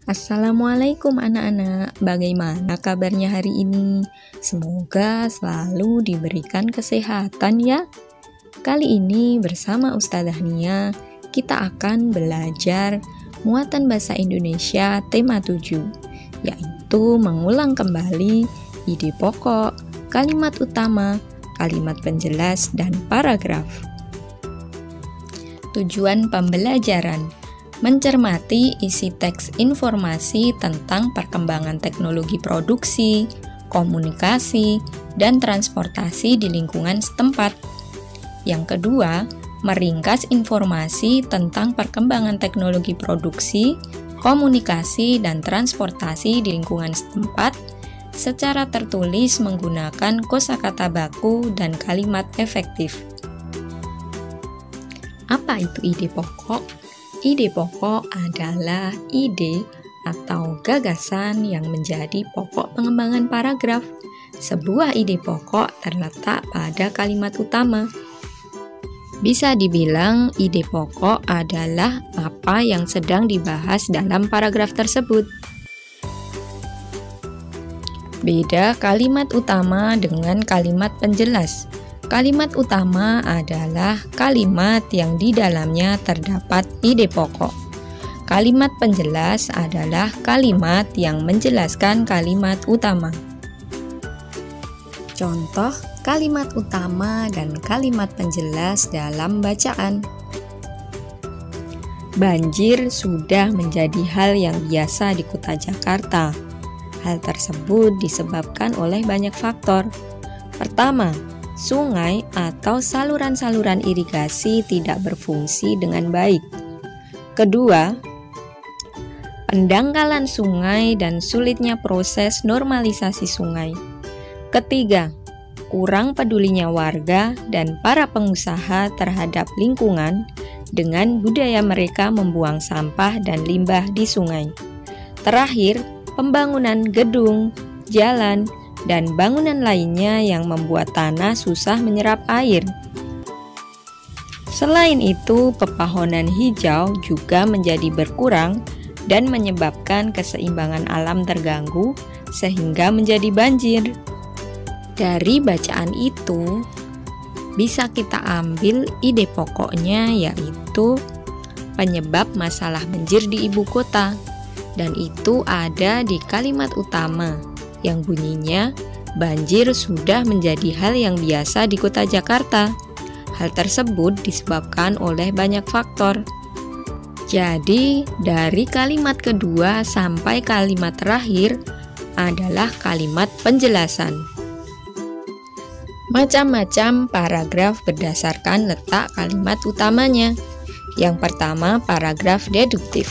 Assalamualaikum anak-anak, bagaimana kabarnya hari ini? Semoga selalu diberikan kesehatan ya. Kali ini bersama Ustazah Nia, kita akan belajar muatan bahasa Indonesia tema 7, yaitu mengulang kembali ide pokok, kalimat utama, kalimat penjelas, dan paragraf. Tujuan pembelajaran: mencermati isi teks informasi tentang perkembangan teknologi produksi, komunikasi, dan transportasi di lingkungan setempat. Yang kedua, meringkas informasi tentang perkembangan teknologi produksi, komunikasi, dan transportasi di lingkungan setempat secara tertulis menggunakan kosakata baku dan kalimat efektif. Apa itu ide pokok? Ide pokok adalah ide atau gagasan yang menjadi pokok pengembangan paragraf. Sebuah ide pokok terletak pada kalimat utama. Bisa dibilang ide pokok adalah apa yang sedang dibahas dalam paragraf tersebut. Beda kalimat utama dengan kalimat penjelas. Kalimat utama adalah kalimat yang di dalamnya terdapat ide pokok. Kalimat penjelas adalah kalimat yang menjelaskan kalimat utama. Contoh kalimat utama dan kalimat penjelas dalam bacaan. Banjir sudah menjadi hal yang biasa di kota Jakarta. Hal tersebut disebabkan oleh banyak faktor. Pertama, sungai atau saluran-saluran irigasi tidak berfungsi dengan baik. Kedua, pendangkalan sungai dan sulitnya proses normalisasi sungai. Ketiga, kurang pedulinya warga dan para pengusaha terhadap lingkungan dengan budaya mereka membuang sampah dan limbah di sungai. Terakhir, pembangunan gedung, jalan, dan bangunan lainnya yang membuat tanah susah menyerap air. Selain itu, pepohonan hijau juga menjadi berkurang dan menyebabkan keseimbangan alam terganggu sehingga menjadi banjir. Dari bacaan itu, bisa kita ambil ide pokoknya, yaitu penyebab masalah banjir di ibu kota, dan itu ada di kalimat utama yang bunyinya, banjir sudah menjadi hal yang biasa di kota Jakarta. Hal tersebut disebabkan oleh banyak faktor. Jadi, dari kalimat kedua sampai kalimat terakhir adalah kalimat penjelasan. Macam-macam paragraf berdasarkan letak kalimat utamanya. Yang pertama, paragraf deduktif,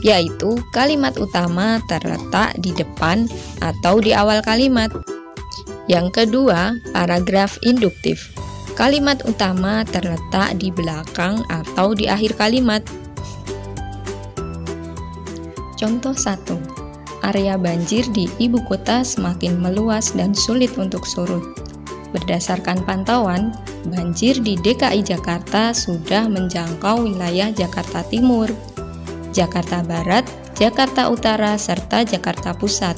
yaitu kalimat utama terletak di depan atau di awal kalimat. Yang kedua, paragraf induktif. Kalimat utama terletak di belakang atau di akhir kalimat. Contoh 1. Area banjir di ibu kota semakin meluas dan sulit untuk surut. Berdasarkan pantauan, banjir di DKI Jakarta sudah menjangkau wilayah Jakarta Timur, Jakarta Barat, Jakarta Utara, serta Jakarta Pusat.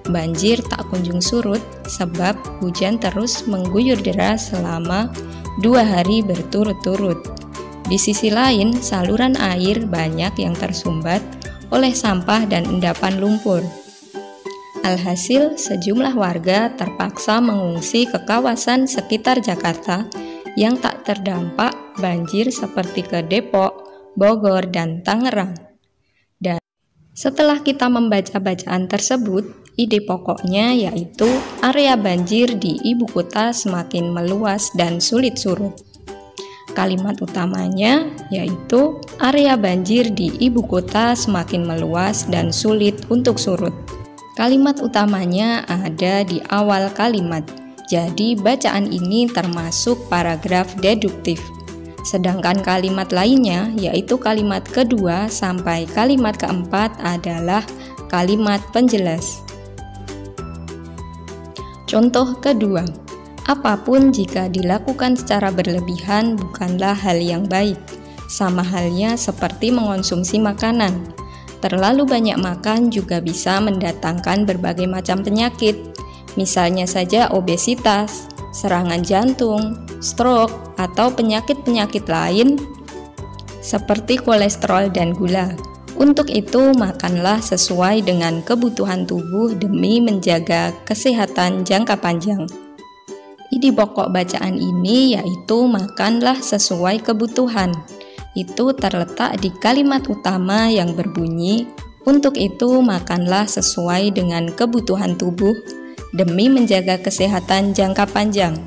Banjir tak kunjung surut sebab hujan terus mengguyur deras selama 2 hari berturut-turut. Di sisi lain, saluran air banyak yang tersumbat oleh sampah dan endapan lumpur. Alhasil, sejumlah warga terpaksa mengungsi ke kawasan sekitar Jakarta yang tak terdampak banjir seperti ke Depok, Bogor, dan Tangerang. Dan setelah kita membaca bacaan tersebut, ide pokoknya yaitu area banjir di ibu kota semakin meluas dan sulit surut. Kalimat utamanya yaitu area banjir di ibu kota semakin meluas dan sulit untuk surut. Kalimat utamanya ada di awal kalimat, jadi bacaan ini termasuk paragraf deduktif. Sedangkan kalimat lainnya, yaitu kalimat kedua sampai kalimat keempat adalah kalimat penjelas. Contoh kedua, apapun jika dilakukan secara berlebihan bukanlah hal yang baik. Sama halnya seperti mengonsumsi makanan. Terlalu banyak makan juga bisa mendatangkan berbagai macam penyakit, misalnya saja obesitas, serangan jantung, stroke, atau penyakit-penyakit lain seperti kolesterol dan gula. Untuk itu, makanlah sesuai dengan kebutuhan tubuh demi menjaga kesehatan jangka panjang. Ide pokok bacaan ini yaitu makanlah sesuai kebutuhan. Itu terletak di kalimat utama yang berbunyi, untuk itu makanlah sesuai dengan kebutuhan tubuh demi menjaga kesehatan jangka panjang.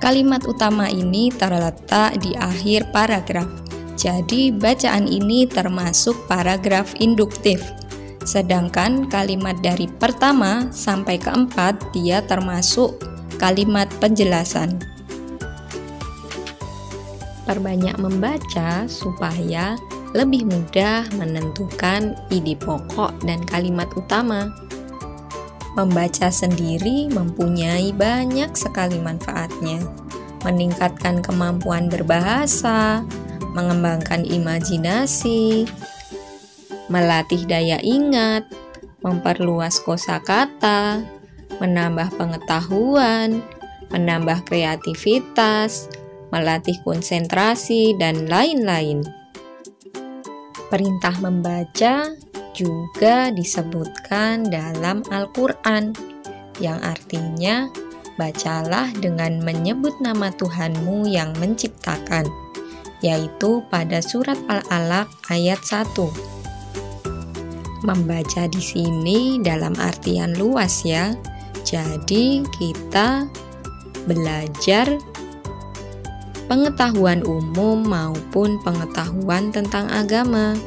Kalimat utama ini terletak di akhir paragraf. Jadi bacaan ini termasuk paragraf induktif. Sedangkan kalimat dari pertama sampai keempat dia termasuk kalimat penjelasan. Perbanyak membaca supaya lebih mudah menentukan ide pokok dan kalimat utama. Membaca sendiri mempunyai banyak sekali manfaatnya, meningkatkan kemampuan berbahasa, mengembangkan imajinasi, melatih daya ingat, memperluas kosakata, menambah pengetahuan, menambah kreativitas, melatih konsentrasi, dan lain-lain. Perintah membaca juga disebutkan dalam Al-Quran, yang artinya bacalah dengan menyebut nama Tuhanmu yang menciptakan, yaitu pada surat Al-Alaq ayat 1. Membaca di sini dalam artian luas ya. Jadi kita belajar pengetahuan umum maupun pengetahuan tentang agama.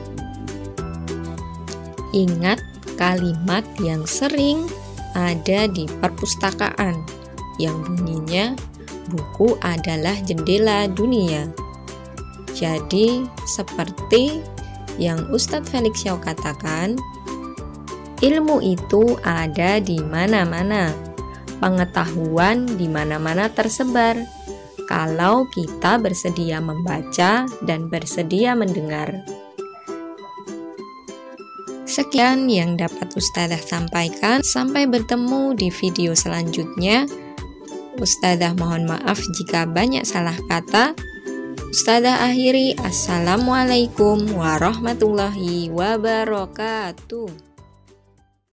Ingat kalimat yang sering ada di perpustakaan yang bunyinya buku adalah jendela dunia. Jadi seperti yang Ustadz Felix Xiao katakan, ilmu itu ada di mana-mana, pengetahuan di mana-mana tersebar, kalau kita bersedia membaca dan bersedia mendengar. Sekian yang dapat Ustadzah sampaikan. Sampai bertemu di video selanjutnya. Ustadzah mohon maaf jika banyak salah kata. Ustadzah akhiri, Assalamualaikum warahmatullahi wabarakatuh.